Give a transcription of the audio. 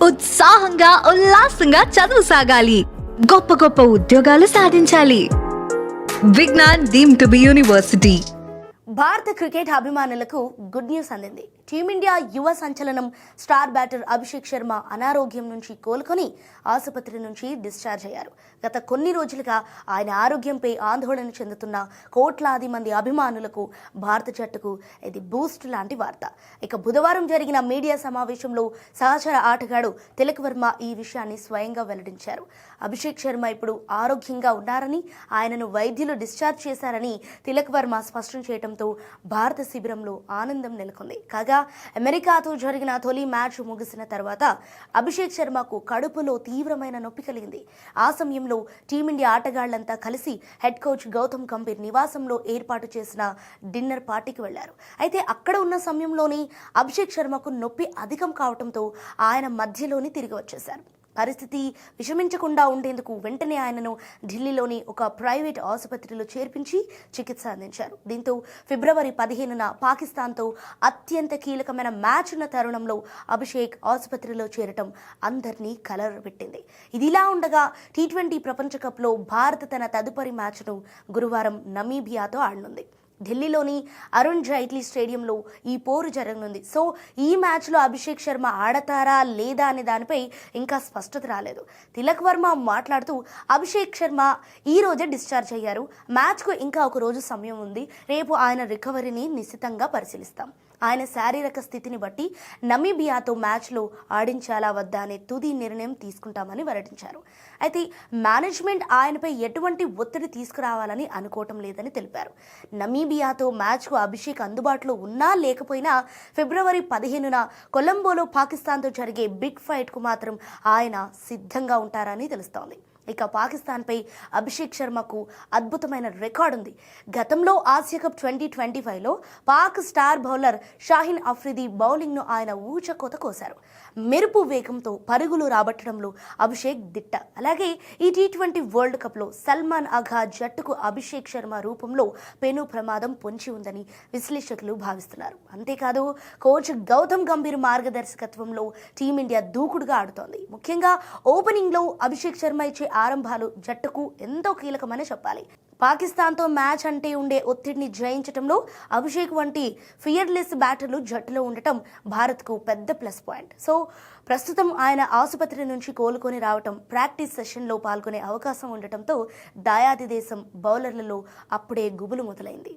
ఉత్సాహంగా ఉల్లాసంగా చదువు సాగాలి, గొప్ప గొప్ప ఉద్యోగాలు సాధించాలి. Vignan deemed to be university. భారత క్రికెట్ అభిమానులకు గుడ్ న్యూస్ అందింది. టీమిండియా యువ సంచలనం స్టార్ బ్యాటర్ అభిషేక్ శర్మ అనారోగ్యం నుంచి కోలుకొని ఆసుపత్రి నుంచి డిశ్చార్జ్ అయ్యారు. గత కొన్ని రోజులుగా ఆయన ఆరోగ్యంపై ఆందోళన చెందుతున్న కోట్లాది మంది అభిమానులకు భారత జట్టుకు ఇది బూస్ట్ లాంటి వార్త. ఇక బుధవారం జరిగిన మీడియా సమావేశంలో సహచర ఆటగాడు తిలక్ వర్మ ఈ విషయాన్ని స్వయంగా వెల్లడించారు. అభిషేక్ శర్మ ఇప్పుడు ఆరోగ్యంగా ఉన్నారని, ఆయనను వైద్యులు డిశ్చార్జ్ చేశారని తిలక్ వర్మ స్పష్టం చేయడంతో భారత శిబిరంలో ఆనందం నెలకొంది. కాగా అమెరికాతో జరిగిన తొలి మ్యాచ్ ముగిసిన తర్వాత అభిషేక్ శర్మకు కడుపులో తీవ్రమైన నొప్పి కలిగింది. ఆ సమయంలో టీమిండియా ఆటగాళ్లంతా కలిసి హెడ్ కోచ్ గౌతమ్ గంభీర్ నివాసంలో ఏర్పాటు చేసిన డిన్నర్ పార్టీకి వెళ్లారు. అయితే అక్కడ ఉన్న సమయంలోనే అభిషేక్ శర్మకు నొప్పి అధికం కావడంతో ఆయన మధ్యలోనే తిరిగి వచ్చేశారు. పరిస్థితి విషమించకుండా ఉండేందుకు వెంటనే ఆయనను ఢిల్లీలోని ఒక ప్రైవేట్ ఆసుపత్రిలో చేర్పించి చికిత్స అందించారు. దీంతో ఫిబ్రవరి 15న పాకిస్తాన్తో అత్యంత కీలకమైన మ్యాచ్ ఉన్న తరుణంలో అభిషేక్ ఆసుపత్రిలో చేరటం అందరినీ కలవరపెట్టింది. ఇదిలా ఉండగా టీ20 ప్రపంచ కప్లో భారత్ తన తదుపరి మ్యాచ్ను గురువారం నమీబియాతో ఆడనుంది. ఢిల్లీలోని అరుణ్ జైట్లీ స్టేడియంలో ఈ పోరు జరగనుంది. సో ఈ మ్యాచ్లో అభిషేక్ శర్మ ఆడతారా లేదా అనే దానిపై ఇంకా స్పష్టత రాలేదు. తిలక్ వర్మ మాట్లాడుతూ అభిషేక్ శర్మ ఈ రోజే డిశ్చార్జ్ అయ్యారు. మ్యాచ్కు ఇంకా ఒక రోజు సమయం ఉంది. రేపు ఆయన రికవరీని నిశితంగా పరిశీలిస్తాం. ఆయన శారీరక స్థితిని బట్టి నమీబియాతో మ్యాచ్లో ఆడించాలా వద్దా అనే తుది నిర్ణయం తీసుకుంటామని వెల్లడించారు. అయితే మేనేజ్మెంట్ ఆయనపై ఎటువంటి ఒత్తిడి తీసుకురావాలని అనుకోవటం లేదని తెలిపారు. నమీబియాతో మ్యాచ్కు అభిషేక్ అందుబాటులో ఉన్నా లేకపోయినా ఫిబ్రవరి 15న కొలంబోలో పాకిస్తాన్తో జరిగే బిగ్ ఫైట్కు మాత్రం ఆయన సిద్ధంగా ఉంటారని తెలుస్తోంది. ఇక పాకిస్తాన్పై అభిషేక్ శర్మకు అద్భుతమైన రికార్డు ఉంది. గతంలో ఆసియా కప్ 2025లో పాక్ స్టార్ బౌలర్ షాహీన్ అఫ్రిది బౌలింగ్ను ఆయన ఊచకోత కోశారు. మెరుపు వేగంతో పరుగులు రాబట్టడంలో అభిషేక్ దిట్ట. అలాగే ఈ టీ20 వరల్డ్ కప్లో సల్మాన్ ఆఘా జట్టుకు అభిషేక్ శర్మ రూపంలో పెను ప్రమాదం పొంచి ఉందని విశ్లేషకులు భావిస్తున్నారు. అంతేకాదు కోచ్ గౌతమ్ గంభీర్ మార్గదర్శకత్వంలో టీమిండియా దూకుడుగా ఆడుతోంది. ముఖ్యంగా ఓపెనింగ్లో అభిషేక్ శర్మ ఇచ్చే ఆరంభాలు జట్టుకు ఎంతో కీలకమని చెప్పాలి. పాకిస్తాన్తో మ్యాచ్ అంటే ఉండే ఒత్తిడిని జయించడంలో అభిషేక్ వంటి ఫియర్లెస్ బ్యాటర్లు జట్టులో ఉండటం భారత్కు పెద్ద ప్లస్ పాయింట్. సో ప్రస్తుతం ఆయన ఆసుపత్రి నుంచి కోలుకొని రావటం, ప్రాక్టీస్ సెషన్లో పాల్గొనే అవకాశం ఉండటంతో దాయాది దేశం బౌలర్లలో అప్పుడే గుబులు మొదలైంది.